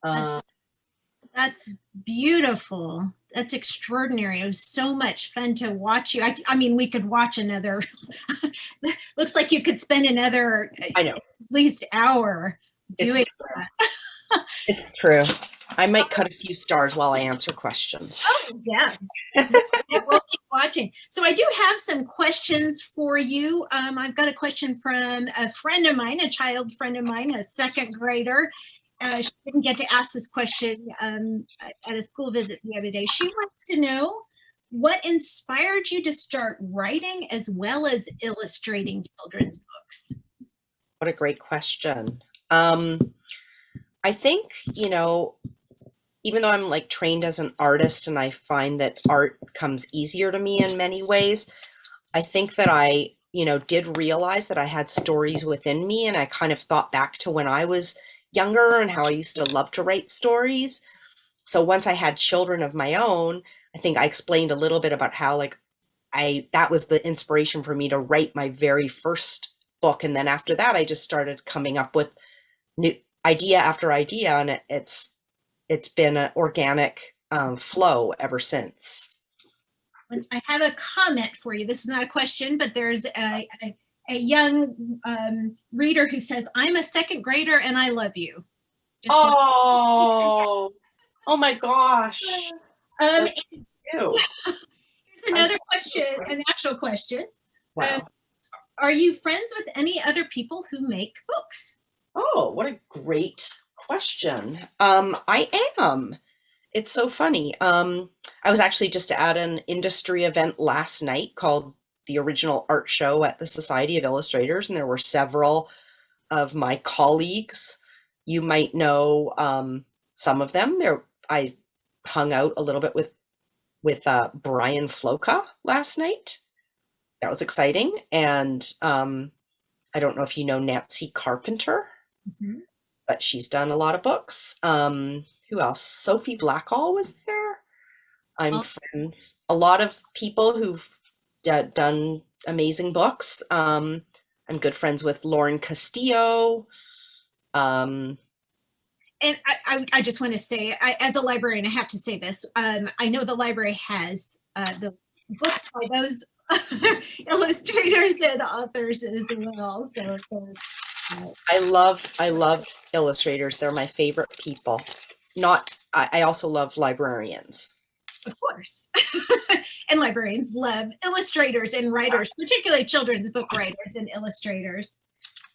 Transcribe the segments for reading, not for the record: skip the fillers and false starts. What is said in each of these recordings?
Uh, That's beautiful. That's extraordinary. It was so much fun to watch you. I mean, we could watch another, looks like you could spend another I know. at least hour It's doing true. that. It's true. I might cut a few stars while I answer questions. Oh, yeah. We'll keep watching. So I do have some questions for you. I've got a question from a friend of mine, a child friend of mine, a second grader. She didn't get to ask this question at a school visit the other day. She wants to know what inspired you to start writing as well as illustrating children's books? What a great question. I think, even though I'm like trained as an artist and I find that art comes easier to me in many ways, I think that I, did realize that I had stories within me, and I kind of thought back to when I was younger and how I used to love to write stories. So once I had children of my own, I think I explained a little bit about how like that was the inspiration for me to write my very first book. And then after that, I just started coming up with new idea after idea, and it's been an organic flow ever since. I have a comment for you. This is not a question, but there's a young reader who says, "I'm a second grader and I love you." Just want Oh, oh my gosh. um, That's you. here's another question, an actual question. Um, Wow. are you friends with any other people who make books? Oh, what a great question. I am. It's so funny. I was actually just at an industry event last night called the Original Art Show at the Society of Illustrators, and there were several of my colleagues. You might know some of them. I hung out a little bit with Brian Floca last night. That was exciting. And I don't know if you know Nancy Carpenter, Mm-hmm. but she's done a lot of books. Who else? Sophie Blackall was there. I'm Well, friends. A lot of people who've done amazing books. I'm good friends with Lauren Castillo. Um, and I just want to say, as a librarian, I have to say this. I know the library has the books by those illustrators and authors as well. So, I love illustrators. They're my favorite people. Not, I also love librarians. of course. And librarians love illustrators and writers, particularly children's book writers and illustrators.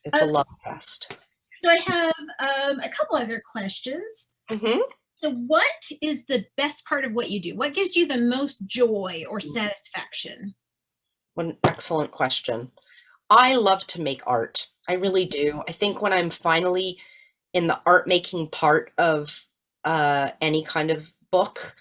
It's a love fest. So I have a couple other questions. Hmm. So what is the best part of what you do? What gives you the most joy or satisfaction? What an excellent question. I love to make art. I really do. I think when I'm finally in the art making part of any kind of book,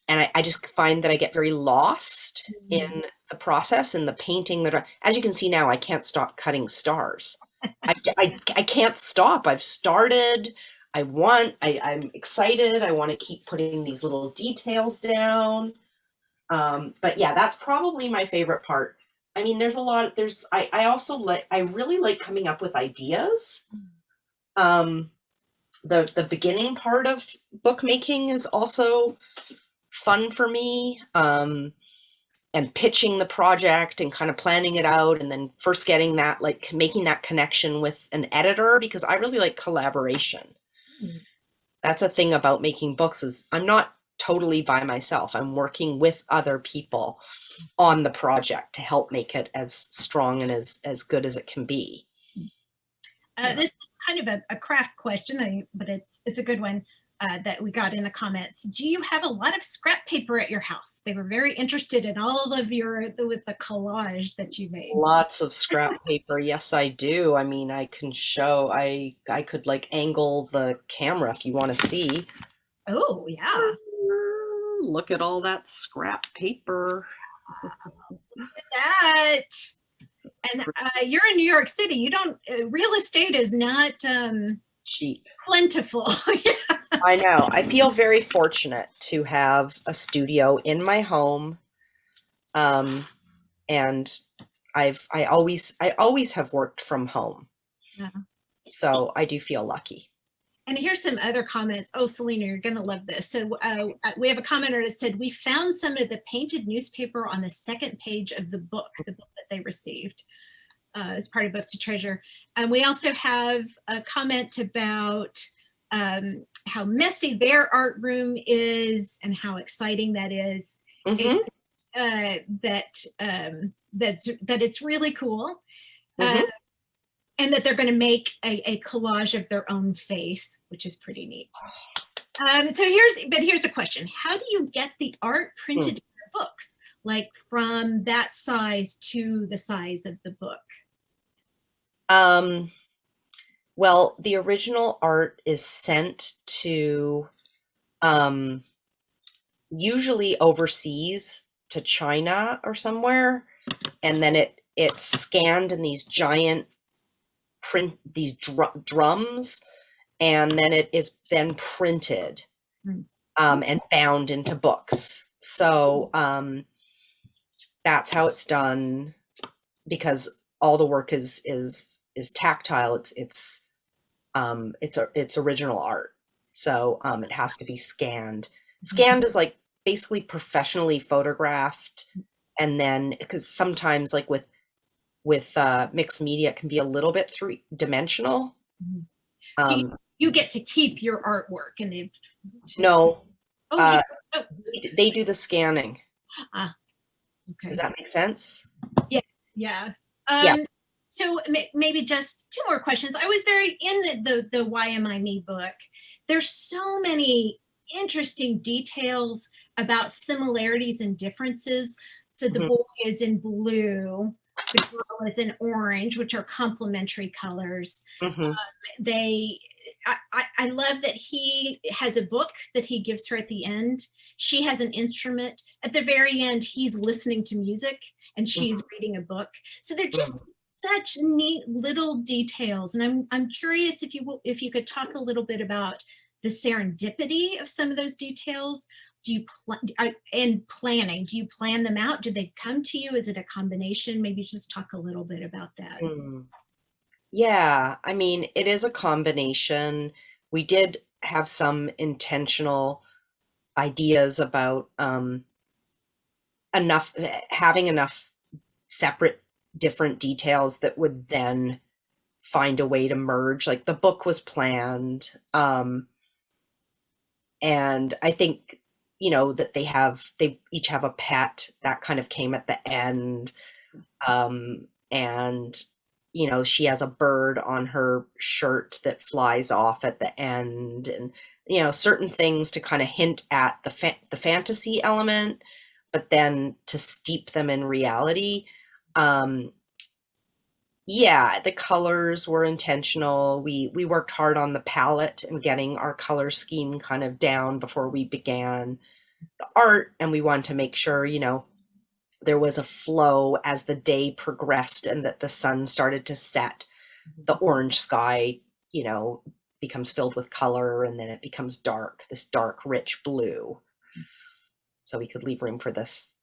and I just find that I get very lost in the process and the painting as you can see now, I can't stop cutting stars. I can't stop. I've started. I'm excited. I want to keep putting these little details down. But yeah, that's probably my favorite part. I mean, there's a lot, I also I really like coming up with ideas. Um, the beginning part of bookmaking is also fun for me. And pitching the project and kind of planning it out, and then first getting that, like making that connection with an editor, because I really like collaboration. That's a thing about making books, is I'm not totally by myself. I'm working with other people on the project to help make it as strong and as good as it can be. This is kind of a craft question, but it's a good one that we got in the comments. Do you have a lot of scrap paper at your house? They were very interested in all of with the collage that you made. Lots of scrap paper. Yes, I do. I mean, I can show, I could like angle the camera if you want to see. Oh, yeah. Look at all that scrap paper. That. And you're in New York City. You don't, real estate is not Cheap. plentiful. I know. I feel very fortunate to have a studio in my home. And I always have worked from home. Yeah. So I do feel lucky. And here's some other comments. Oh, Selena, you're going to love this. So we have a commenter that said, we found some of the painted newspaper on the second page of the book that they received as part of Books to Treasure. And we also have a comment about how messy their art room is and how exciting that is. Mm-hmm. And, that it's really cool. Mm-hmm. And that they're going to make a collage of their own face, which is pretty neat. So here's a question. How do you get the art printed in your books? Like from that size to the size of the book? Well, the original art is sent to usually overseas to China or somewhere, and then it's scanned in these giant drums, and then it is then printed and bound into books. So that's how it's done, because all the work is tactile. It's original art. So it has to be scanned. Scanned is like basically professionally photographed, and then because sometimes like with mixed media, it can be a little bit three-dimensional. So you get to keep your artwork, and no, oh, they do the scanning. Okay. Does that make sense? Yes. Yeah. Yeah. So maybe just two more questions. I was very in the Why Am I Me book. There's so many interesting details about similarities and differences. So the boy is in blue, the girl is in orange, which are complementary colors. I love that he has a book that he gives her at the end. She has an instrument. At the very end, he's listening to music and she's reading a book. So they're just such neat little details. And I'm curious if you could talk a little bit about the serendipity of some of those details. Do you in planning, do you plan them out? Do they come to you? Is it a combination? Maybe just talk a little bit about that. Yeah, I mean, it is a combination. We did have some intentional ideas about having enough separate different details that would then find a way to merge. Like the book was planned, and I think that they each have a pet that kind of came at the end, and she has a bird on her shirt that flies off at the end, and certain things to kind of hint at the fantasy element, but then to steep them in reality. Yeah, the colors were intentional. We worked hard on the palette and getting our color scheme kind of down before we began the art, and we wanted to make sure there was a flow as the day progressed and that the sun started to set. The orange sky becomes filled with color, and then it becomes this dark rich blue, so we could leave room for this,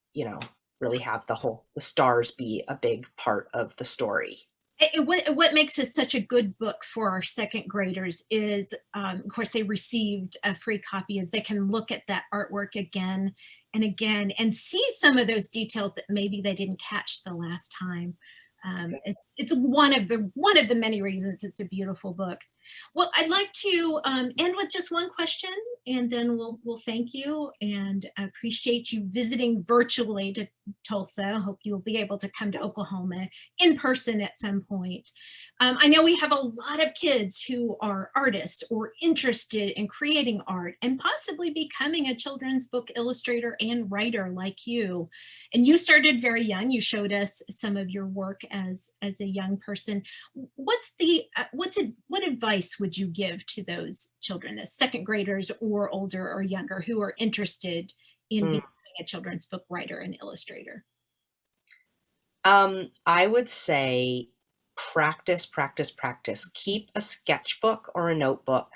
really have the stars be a big part of the story. What makes this such a good book for our second graders is, of course, they received a free copy, is they can look at that artwork again and again and see some of those details that maybe they didn't catch the last time. It's one of the many reasons it's a beautiful book. Well, I'd like to end with just one question, and then we'll thank you and appreciate you visiting virtually to Tulsa. I hope you'll be able to come to Oklahoma in person at some point. I know we have a lot of kids who are artists or interested in creating art and possibly becoming a children's book illustrator and writer like you. And you started very young. You showed us some of your work as a young person. What advice would you give to those children, as second graders or older or younger, who are interested in becoming a children's book writer and illustrator? I would say practice, practice, practice. Keep a sketchbook or a notebook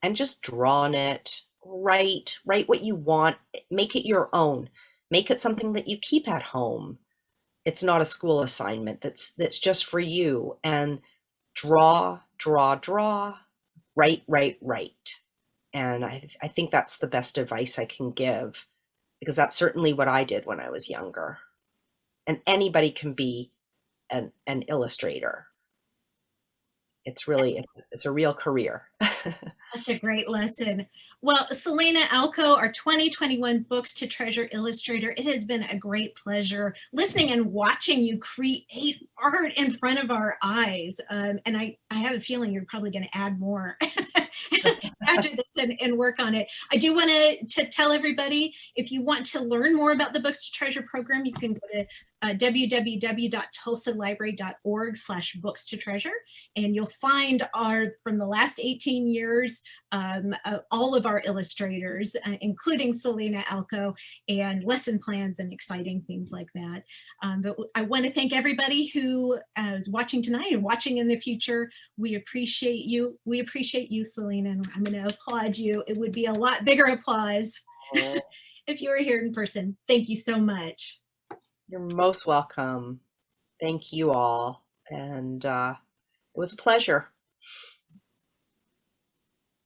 and just draw on it. Write what you want. Make it your own. Make it something that you keep at home. It's not a school assignment. That's just for you. And draw, draw, draw. write, write, write. And I think that's the best advice I can give, because that's certainly what I did when I was younger. And anybody can be an illustrator. It's a real career. That's a great lesson. Well, Selina Alko, our 2021 Books to Treasure illustrator, it has been a great pleasure listening and watching you create art in front of our eyes. And I have a feeling you're probably going to add more after this and work on it. I do want to tell everybody, if you want to learn more about the Books to Treasure program, you can go to www.tulsalibrary.org/books to treasure, and you'll find from the last 18 years, all of our illustrators, including Selina Alko, and lesson plans and exciting things like that. But I want to thank everybody who is watching tonight and watching in the future. We appreciate you. We appreciate you, Selina, and I'm going to applaud you. It would be a lot bigger applause if you were here in person. Thank you so much. You're most welcome. Thank you all. And it was a pleasure.